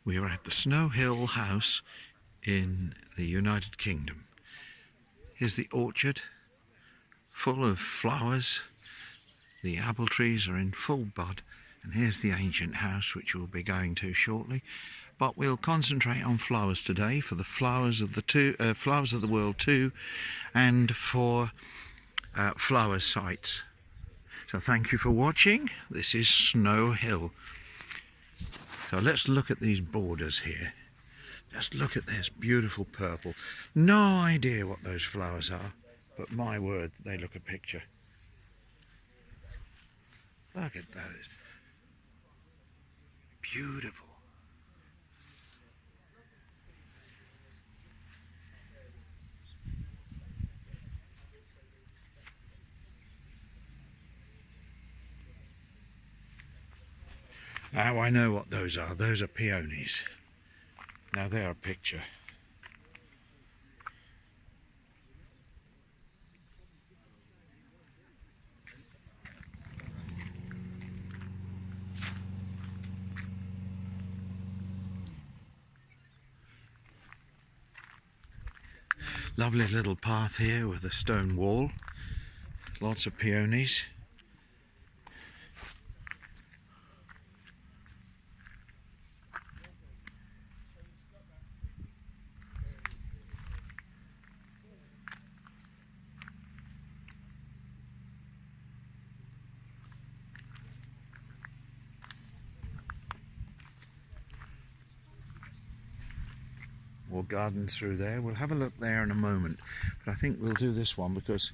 We are at the Snow Hill house in the United Kingdom. Here's the orchard, full of flowers. The apple trees are in full bud, and here's the ancient house, which we'll be going to shortly. But we'll concentrate on flowers today for the flowers of the world too, and for flower sites. So thank you for watching. This is Snow Hill. So let's look at these borders here. Just look at this beautiful purple. No idea what those flowers are, but my word, they look a picture. Look at those. Beautiful. Now I know what those are. Those are peonies. Now they're a picture. Lovely little path here with a stone wall. Lots of peonies. More gardens through there. We'll have a look there in a moment, but I think we'll do this one because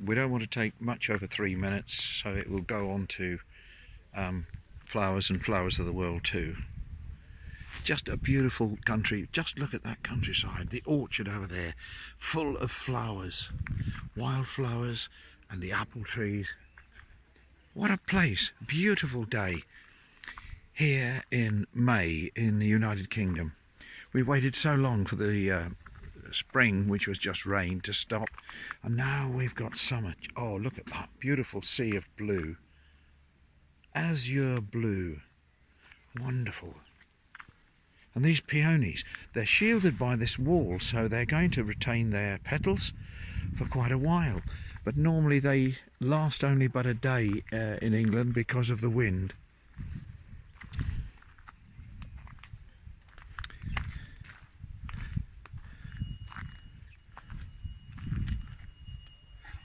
we don't want to take much over 3 minutes, so it will go on to flowers and flowers of the world too. Just a beautiful country. Just look at that countryside, the orchard over there, full of flowers, wildflowers, and the apple trees. What a place. Beautiful day here in May in the United Kingdom. We waited so long for the spring, which was just rain, to stop, and now we've got summer. Oh, look at that beautiful sea of blue, azure blue, wonderful. And these peonies, they're shielded by this wall, so they're going to retain their petals for quite a while, but normally they last only but a day in England because of the wind.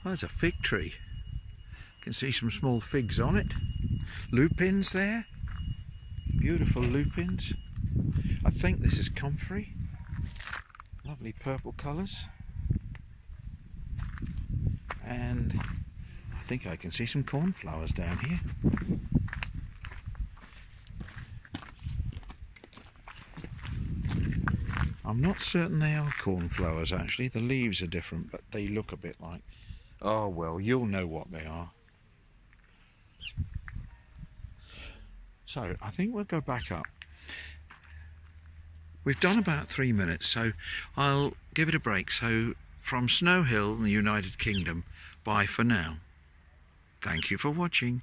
Oh, there's a fig tree. You can see some small figs on it. Lupins there. Beautiful lupins. I think this is comfrey. Lovely purple colours. And I think I can see some cornflowers down here. I'm not certain they are cornflowers actually. The leaves are different, but they look a bit like... Oh well, you'll know what they are. So I think we'll go back up. We've done about 3 minutes, so I'll give it a break. So from Snow Hill in the United Kingdom, bye for now. Thank you for watching.